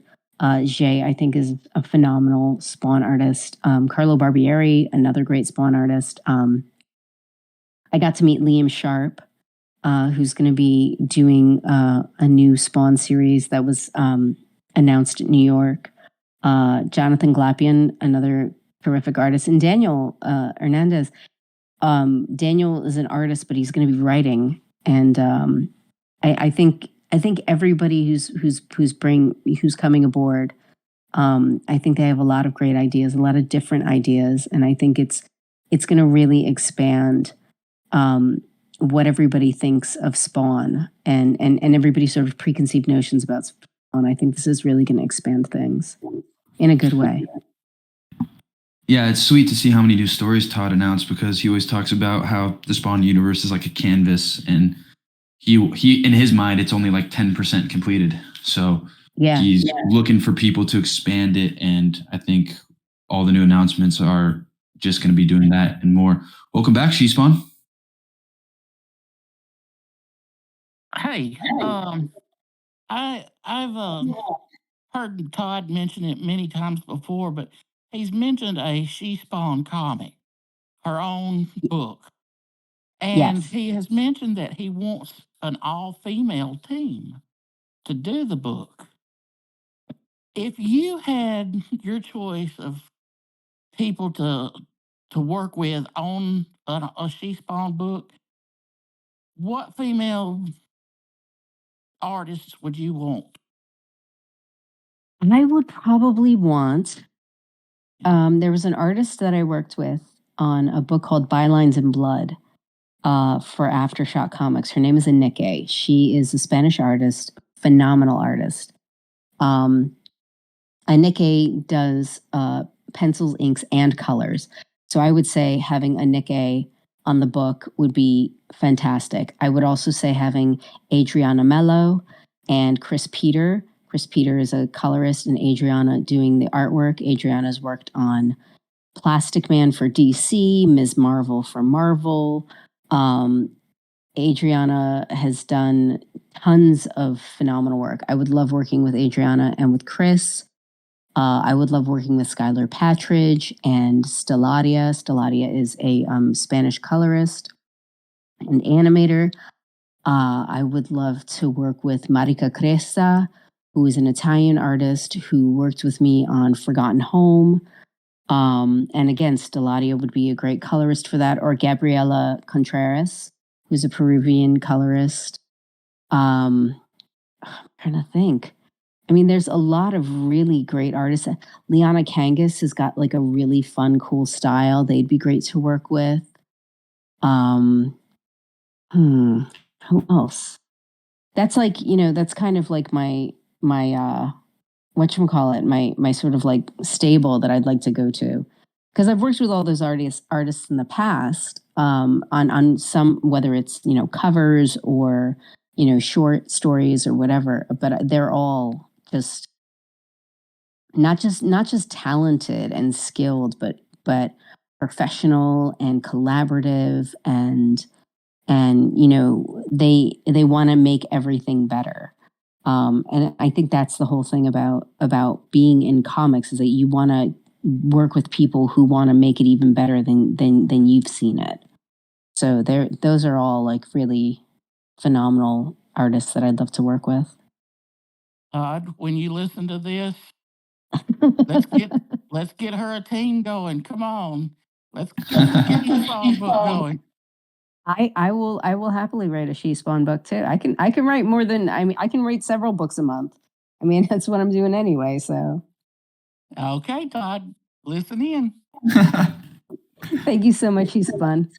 Jay, I think, is a phenomenal Spawn artist. Carlo Barbieri, another great Spawn artist. I got to meet Liam Sharp, who's going to be doing a new Spawn series that was announced in New York. Jonathan Glapian, another terrific artist, and Daniel Hernandez. Daniel is an artist, but he's going to be writing, and I think everybody who's coming aboard, I think they have a lot of great ideas, a lot of different ideas, and I think it's going to really expand what everybody thinks of Spawn and everybody's sort of preconceived notions about Spawn. I think this is really going to expand things in a good way. Yeah, it's sweet to see how many new stories Todd announced, because he always talks about how the Spawn universe is like a canvas, and he in his mind it's only like 10% completed. So he's looking for people to expand it, and I think all the new announcements are just going to be doing that and more. Welcome back, Spawn. Hey, I've heard Todd mention it many times before, but he's mentioned a Spawn comic, her own book. And he has mentioned that he wants an all-female team to do the book. If you had your choice of people to work with on a Spawn book, what female artists would you want? I would probably want. There was an artist that I worked with on a book called Bylines in Blood for Aftershock Comics. Her name is Enrique. She is a Spanish artist, phenomenal artist. Enrique does pencils, inks, and colors. So I would say having Enrique on the book would be fantastic. I would also say having Adriana Mello and Chris Peter. Chris Peter is a colorist, and Adriana doing the artwork. Adriana's worked on Plastic Man for DC, Ms. Marvel for Marvel. Adriana has done tons of phenomenal work. I would love working with Adriana and with Chris. I would love working with Skylar Patridge and Stelladia. Stelladia is a Spanish colorist and animator. I would love to work with Marica Cresta, who is an Italian artist who worked with me on Forgotten Home. And again, Stelladia would be a great colorist for that. Or Gabriela Contreras, who's a Peruvian colorist. I'm trying to think. I mean, there's a lot of really great artists. Liana Kangas has got like a really fun, cool style. They'd be great to work with. Who else? That's like, that's kind of like my whatchamacallit, my sort of like stable that I'd like to go to. Because I've worked with all those artists in the past on some, whether it's, covers or, short stories or whatever, but they're all just not just talented and skilled, but professional and collaborative, and they want to make everything better. And I think that's the whole thing about being in comics, is that you want to work with people who want to make it even better than you've seen it. So those are all like really phenomenal artists that I'd love to work with. Todd, when you listen to this, let's get her a team going. Come on, let's get the song book going. I will happily write a Spawn book too. I can write more than, I can write several books a month. I mean, that's what I'm doing anyway. So. Okay, Todd, listen in. Thank you so much, Spawn.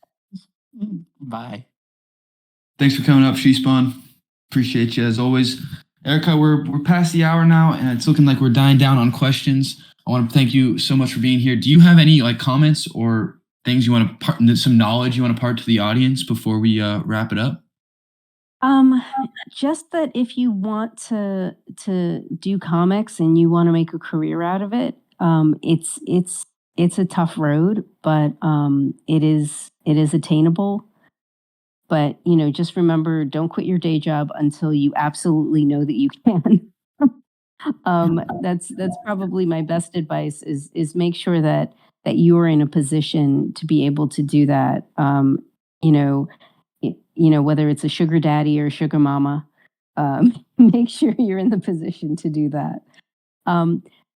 Bye. Thanks for coming up, Spawn. Appreciate you as always. Erica, we're past the hour now, and it's looking like we're dying down on questions. I want to thank you so much for being here. Do you have any comments or things you want to some knowledge you want to impart to the audience before we wrap it up? Just that if you want to do comics and you want to make a career out of it, it's a tough road, but it is attainable. But just remember, don't quit your day job until you absolutely know that you can. That's probably my best advice, is make sure that you are in a position to be able to do that. Whether it's a sugar daddy or a sugar mama, make sure you're in the position to do that.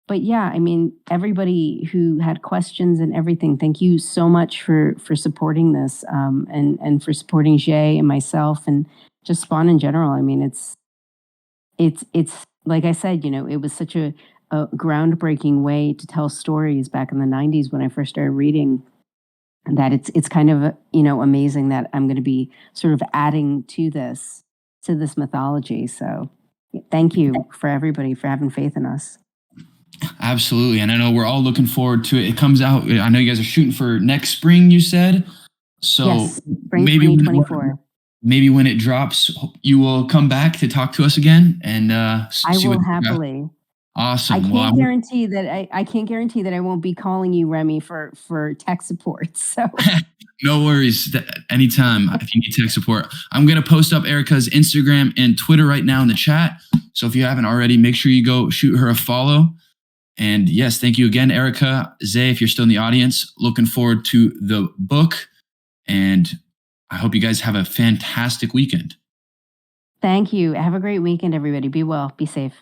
but yeah, I mean, everybody who had questions and everything, thank you so much for supporting this, and for supporting Jay and myself and just Spawn in general. I mean, it's like I said, it was such a groundbreaking way to tell stories back in the 90s when I first started reading, that it's kind of amazing that I'm going to be sort of adding to this mythology. So thank you for everybody for having faith in us. Absolutely. And I know we're all looking forward to it. It comes out, I know you guys are shooting for next spring, you said. So yes, spring maybe 2024. Maybe when it drops, you will come back to talk to us again and I will happily. Awesome. I can't guarantee that I can't guarantee that I won't be calling you, Remy, for tech support. So no worries. Anytime if you need tech support. I'm going to post up Erica's Instagram and Twitter right now in the chat. So if you haven't already, make sure you go shoot her a follow. And yes, thank you again, Erica. Zay, if you're still in the audience, looking forward to the book. And I hope you guys have a fantastic weekend. Thank you. Have a great weekend, everybody. Be well. Be safe.